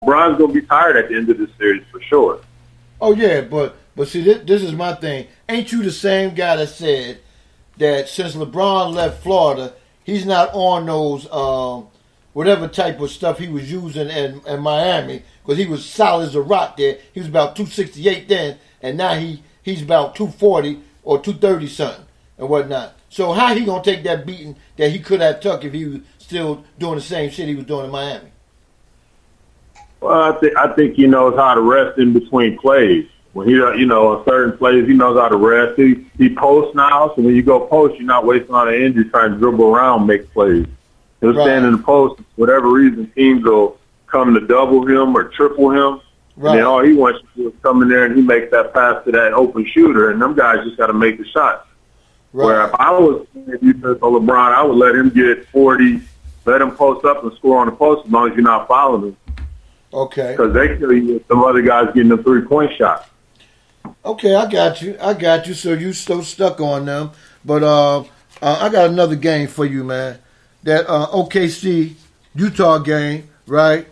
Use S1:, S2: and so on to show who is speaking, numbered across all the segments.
S1: LeBron's gonna be tired at the end of this series for sure.
S2: Oh yeah, but see, this is my thing. Ain't you the same guy that said that since LeBron left Florida, he's not on those whatever type of stuff he was using in Miami, because he was solid as a rock there. He was about 268 then, and now he's about 240 or 230 something and whatnot. So how he gonna take that beating that he could have took if he was still doing the same shit he was doing in Miami?
S1: Well, I think he knows how to rest in between plays. When he, on certain plays, he knows how to rest. He posts now, so when you go post, you're not wasting a lot of energy trying to dribble around, make plays. He'll stand in the post. For whatever reason, teams will come to double him or triple him. Right. And then all he wants to do is come in there and he makes that pass to that open shooter, and them guys just got to make the shot. Right. Where if I was defense on LeBron, I would let him get 40, let him post up and score on the post as long as you're not fouling him.
S2: Okay.
S1: Because they kill you with some other guys getting a three-point shot.
S2: Okay, I got you. So you still stuck on them. But I got another game for you, man. That OKC Utah game, right?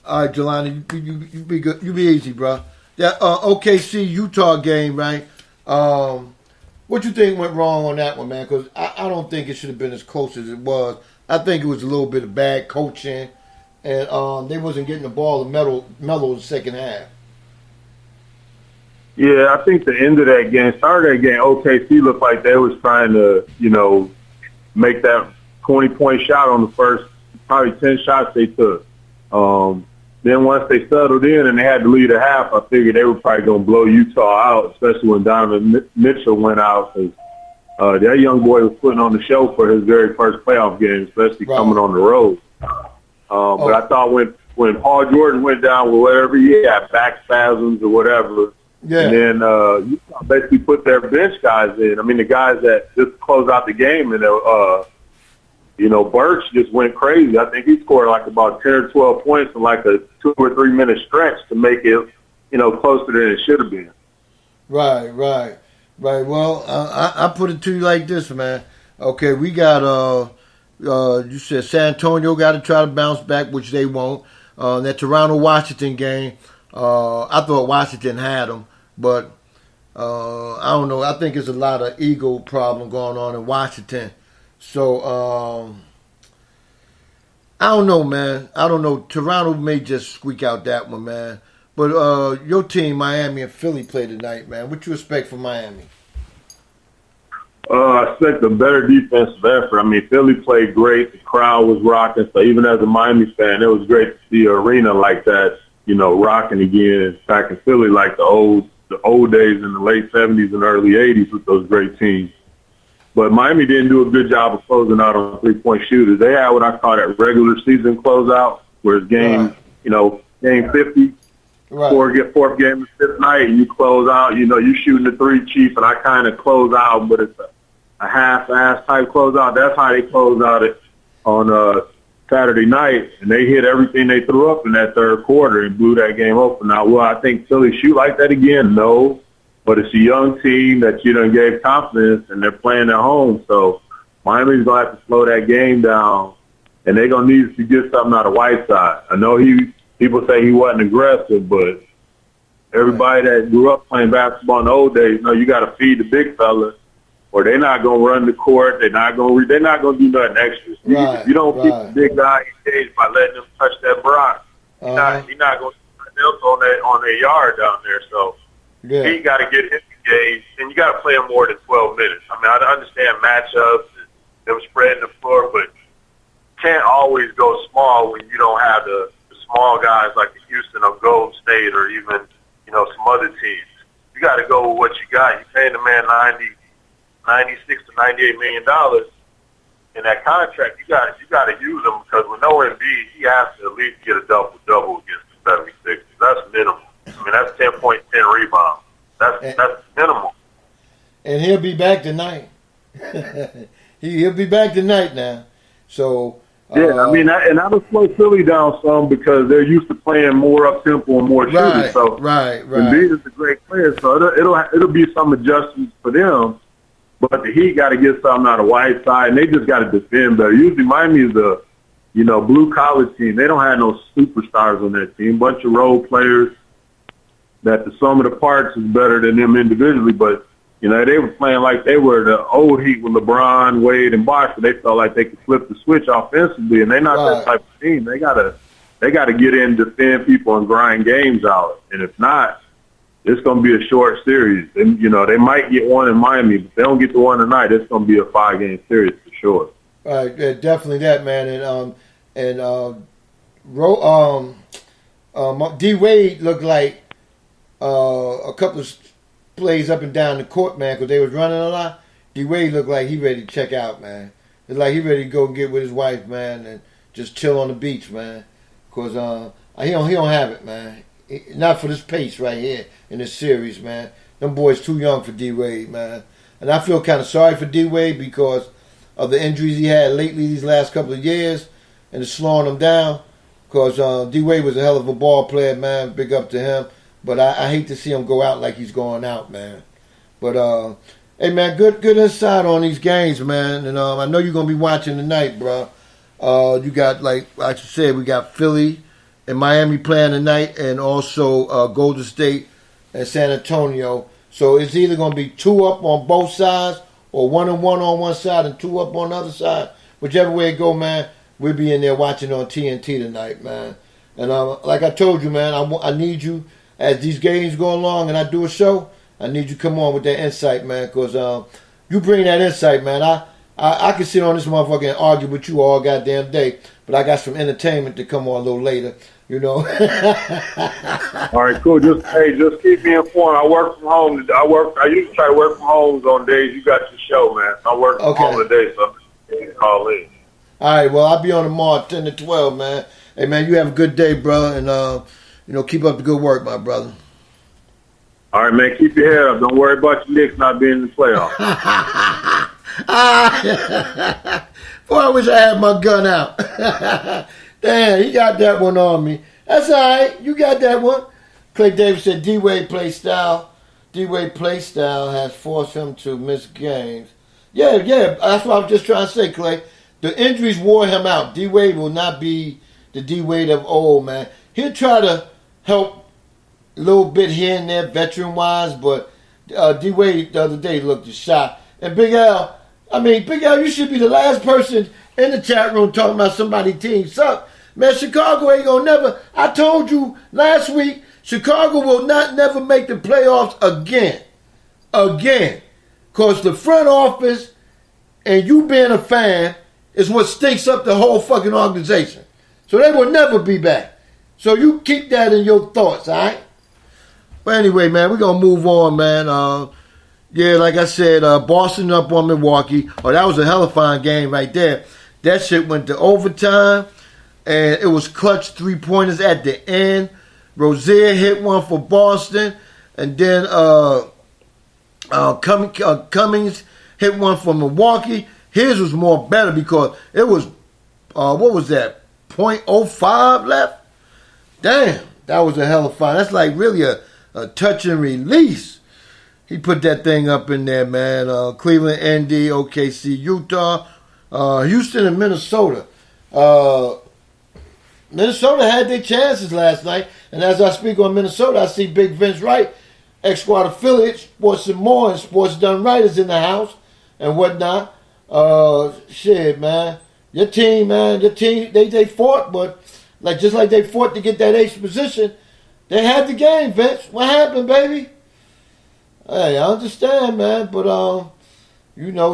S2: All right, Jelani, you be good. You be easy, bro. That OKC Utah game, right? What you think went wrong on that one, man? Because I don't think it should have been as close as it was. I think it was a little bit of bad coaching, and they wasn't getting the ball to mellow in the second half.
S1: Yeah, I think the end of that game, start of that game, OKC looked like they was trying to, make that 20-point shot on the first probably 10 shots they took. Then once they settled in and they had to lead a half, I figured they were probably going to blow Utah out, especially when Donovan Mitchell went out. Cause, that young boy was putting on the show for his very first playoff game, especially coming on the road. But I thought when Paul Jordan went down with whatever he had, back spasms or whatever, and then Utah basically put their bench guys in. I mean, the guys that just closed out the game, and Birch just went crazy. I think he scored like about 10 or 12 points in like a 2 or 3 minute stretch to make it, closer than it should have been.
S2: Right. Well, I put it to you like this, man. Okay, we got you said San Antonio got to try to bounce back, which they won't. That Toronto-Washington game, I thought Washington had them, but I don't know. I think there's a lot of ego problem going on in Washington. So, I don't know, man. I don't know. Toronto may just squeak out that one, man. But your team, Miami and Philly, play tonight, man. What you expect from Miami?
S1: I expect a better defensive effort. I mean, Philly played great. The crowd was rocking. So even as a Miami fan, it was great to see an arena like that, rocking again back in Philly like the old days in the late 70s and early 80s with those great teams. But Miami didn't do a good job of closing out on three-point shooters. They had what I call that regular season closeout, where it's game 50, fourth game of fifth night, and you close out. You shooting the three, Chief, and I kind of close out, but it's a half-ass type closeout. That's how they close out it on Saturday night, and they hit everything they threw up in that third quarter and blew that game open. Now, will I think Philly shoot like that again? No. But it's a young team that you done gave confidence, and they're playing at home. So Miami's going to have to slow that game down, and they're going to need to get something out of Whiteside. I know people say he wasn't aggressive, but everybody that grew up playing basketball in the old days, you got to feed the big fella, or they're not going to run the court. They're not going to do nothing extra. If you don't keep the big guy engaged by letting him touch that block, he's not going to do nothing else on their yard down there. So. Yeah. He got to get him engaged, and you got to play him more than 12 minutes. I mean, I understand matchups and them spreading the floor, but you can't always go small when you don't have the small guys like the Houston or Golden State or even, some other teams. You got to go with what you got. You're paying the man $96 to $98 million in that contract. You got to use him because with no Embiid, he has to at least get a double-double against the 76ers. That's minimum. I mean, that's 10.10 rebounds. That's minimal.
S2: And he'll be back tonight. he'll be back tonight now. So
S1: I mean, and that'll slow Philly down some because they're used to playing more up tempo and more shooting. So
S2: right.
S1: Embiid is a great player, so it'll be some adjustments for them. But the Heat got to get something out of Whiteside, and they just got to defend better. Usually, Miami is blue collar team. They don't have no superstars on that team. Bunch of role players that the sum of the parts is better than them individually. But, they were playing like they were the old Heat with LeBron, Wade, and Bosh. They felt like they could flip the switch offensively, and they're not that type of team. They gotta get in, defend people, and grind games out. And if not, it's going to be a short series. And, they might get one in Miami, but if they don't get the one tonight, it's going to be a 5-game series for sure.
S2: Right, yeah, definitely that, man. D Wade looked like a couple of plays up and down the court, man, because they was running a lot. D Wade looked like he ready to check out, man. It's like he ready to go get with his wife, man, and just chill on the beach, man. Because he don't have it, man. Not for this pace right here in this series, man. Them boys too young for D Wade, man. And I feel kind of sorry for D Wade because of the injuries he had lately these last couple of years, and it's slowing him down. Because D Wade was a hell of a ball player, man. Big up to him. But I hate to see him go out like he's going out, man. But hey, man, good insight on these games, man. And I know you're gonna be watching tonight, bro. You got, like I said, we got Philly and Miami playing tonight, and also Golden State and San Antonio. So it's either going to be 2 up on both sides, or 1-1 on one side and 2 up on the other side. Whichever way it go, man, we'll be in there watching on TNT tonight, man. And like I told you, man, I need you, as these games go along and I do a show, I need you to come on with that insight, man, because you bring that insight, man. I can sit on this motherfucker and argue with you all goddamn day, but I got some entertainment to come on a little later, All
S1: right, cool. Just keep me informed. I work from home. I usually try to work from home on days you got your show, man. I work from home today, so you can call in.
S2: All right, well, I'll be on tomorrow 10 to 12, man. Hey, man, you have a good day, brother, and keep up the good work, my brother.
S1: All right, man, keep your head up. Don't worry about your Knicks not being in the playoffs.
S2: Boy, I wish I had my gun out. Damn, he got that one on me. That's all right. You got that one. Clay Davis said D-Wade play style has forced him to miss games. Yeah, that's what I was just trying to say, Clay. The injuries wore him out. D-Wade will not be the D-Wade of old, man. He'll try to help a little bit here and there, veteran-wise, but D-Wade the other day looked a shot. And Big L, you should be the last person in the chat room talking about somebody's team suck. Man, Chicago ain't gonna never. I told you last week, Chicago will not never make the playoffs again. Because the front office and you being a fan is what stinks up the whole fucking organization. So they will never be back. So you keep that in your thoughts, all right? But anyway, man, we're going to move on, man. Yeah, like I said, Boston up on Milwaukee. Oh, that was a hell of a fine game right there. That shit went to overtime, and it was clutch 3-pointers at the end. Rozier hit one for Boston, and then Cummings hit one for Milwaukee. His was more better because it was, what was that, .05 left? Damn, that was a hell of a fine. That's like really a touch and release. He put that thing up in there, man. Cleveland, Indy, OKC, Utah, Houston, and Minnesota. Minnesota had their chances last night. And as I speak on Minnesota, I see Big Vince Wright, ex-squad affiliate, Sports and More, and Sports Done Right is in the house and whatnot. Shit, man. Your team, they fought, but just like they fought to get that 8th position, they had the game, Vince. What happened, baby? Hey, I understand, man, but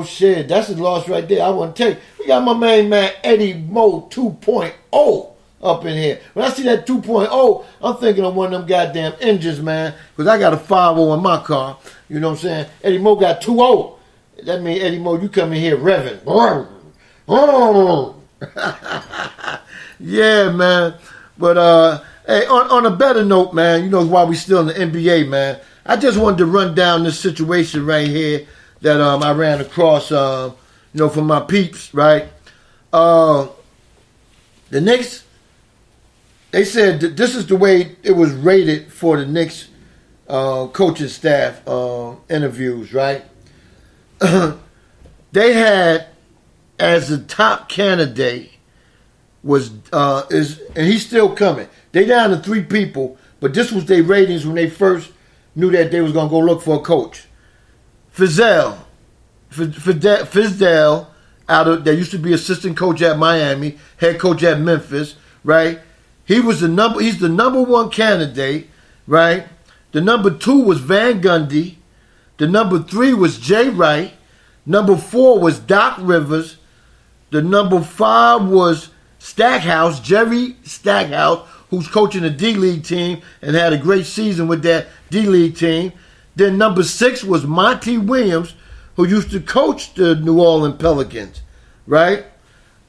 S2: shit, that's a loss right there. I want to tell you, we got my main man Eddie Mo 2.0 up in here. When I see that 2.0, I'm thinking of one of them goddamn engines, man, because I got a 5.0 in my car. You know what I'm saying? Eddie Mo got 2.0. That means Eddie Mo, you come in here revving. Yeah, man. But hey, on a better note, man, while we still in the NBA, man, I just wanted to run down this situation right here that I ran across, from my peeps, right? The Knicks, they said that this is the way it was rated for the Knicks coaching staff interviews, right? They had as the top candidate and he's still coming. They down to 3 people, but this was their ratings when they first knew that they was gonna go look for a coach. Fizdale that used to be assistant coach at Miami, head coach at Memphis, right? He's the number 1 candidate, right? The number 2 was Van Gundy. The number 3 was Jay Wright. Number 4 was Doc Rivers. The number 5 was Stackhouse, Jerry Stackhouse, who's coaching the D-League team and had a great season with that D-League team. Then number 6 was Monty Williams, who used to coach the New Orleans Pelicans, right?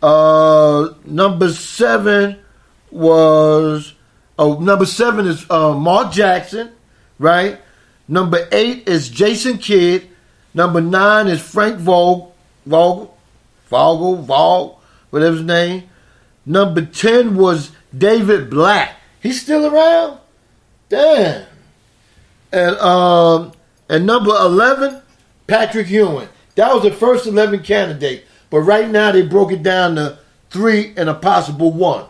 S2: Number 7 is Mark Jackson, right? Number 8 is Jason Kidd. Number 9 is Frank Vogel, whatever his name. Number 10 was David Black. He's still around? Damn. And number 11, Patrick Ewing. That was the first 11 candidate. But right now they broke it down to 3 and a possible 1.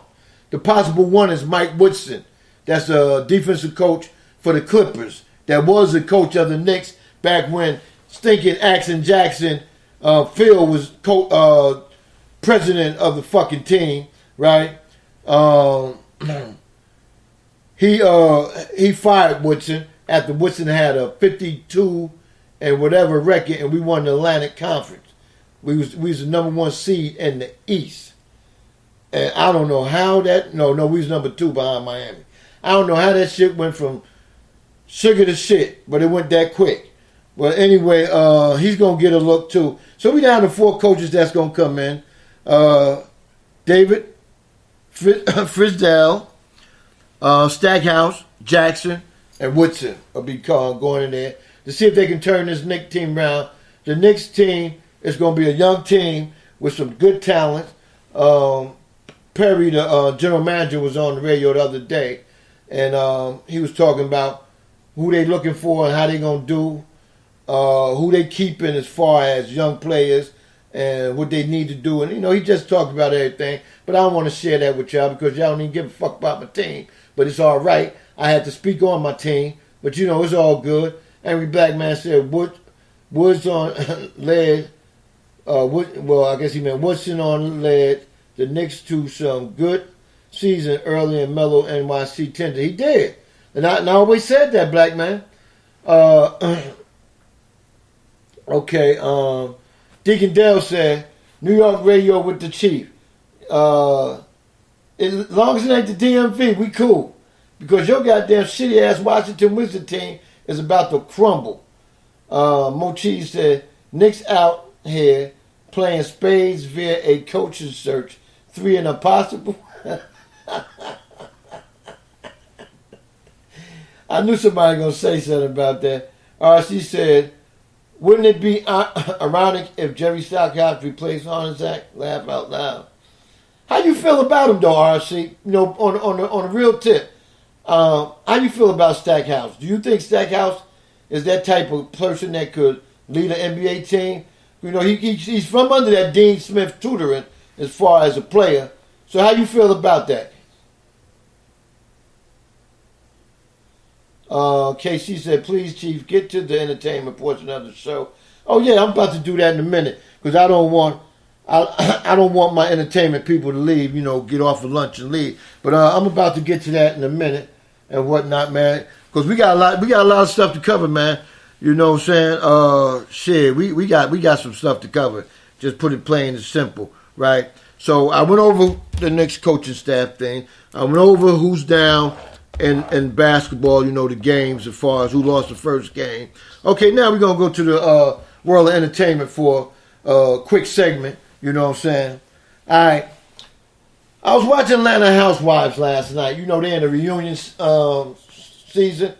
S2: The possible 1 is Mike Woodson. That's a defensive coach for the Clippers. That was the coach of the Knicks back when stinking Action Jackson Phil was president of the fucking team, right? He fired Woodson after Woodson had a 52 and whatever record, and we won the Atlantic Conference. We was the number 1 seed in the East, and I don't know how that. No, we was number 2 behind Miami. I don't know how that shit went from sugar to shit, but it went that quick. Well, anyway, he's gonna get a look too. So we down to 4 coaches that's gonna come in. David Fizdale, Stackhouse, Jackson, and Woodson will be going in there to see if they can turn this Knicks team around. The Knicks team is going to be a young team with some good talent. Perry, the general manager, was on the radio the other day, and he was talking about who they looking for and how they going to do, who they keeping as far as young players and what they need to do. And, he just talked about everything. But I don't want to share that with y'all because y'all don't even give a fuck about my team. But it's all right. I had to speak on my team. But, it's all good. Angry Black Man said Woods on led. I guess he meant Woodson on led the Knicks to some good season early in mellow NYC tender. He did. And I always said that, Black Man. Okay. Deacon Dale said, New York radio with the Chief. As long as it ain't the DMV, we cool. Because your goddamn shitty-ass Washington Wizard team is about to crumble. Mochi said, Knicks out here playing spades via a coaching search. 3 and impossible. I knew somebody going to say something about that. RC said, wouldn't it be ironic if Jerry Stackhouse replaced Hornacek? Laugh out loud. How you feel about him, though, RC? On a real tip. How you feel about Stackhouse? Do you think Stackhouse is that type of person that could lead an NBA team? He's from under that Dean Smith tutoring as far as a player. So how you feel about that? KC said, please, Chief, get to the entertainment portion of the show. Oh, yeah, I'm about to do that in a minute because I don't want my entertainment people to leave, get off of lunch and leave. But I'm about to get to that in a minute and whatnot, man, because we got a lot of stuff to cover, man. You know what I'm saying? Shit, we got some stuff to cover. Just put it plain and simple, right? So I went over the Knicks coaching staff thing. I went over who's down in basketball, the games as far as who lost the first game. Okay, now we're going to go to the world of entertainment for a quick segment. You know what I'm saying? All right. I was watching Atlanta Housewives last night. They're in the reunion season.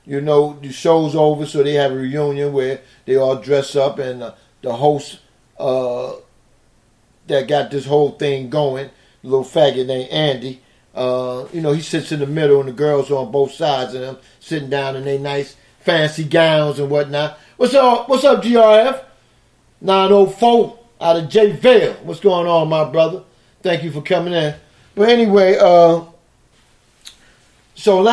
S2: The show's over, so they have a reunion where they all dress up, and the host that got this whole thing going, the little faggot named Andy, he sits in the middle, and the girls are on both sides of him, sitting down in their nice fancy gowns and whatnot. What's up, GRF? 904 out of J-Vale. What's going on, my brother? Thank you for coming in. But anyway, so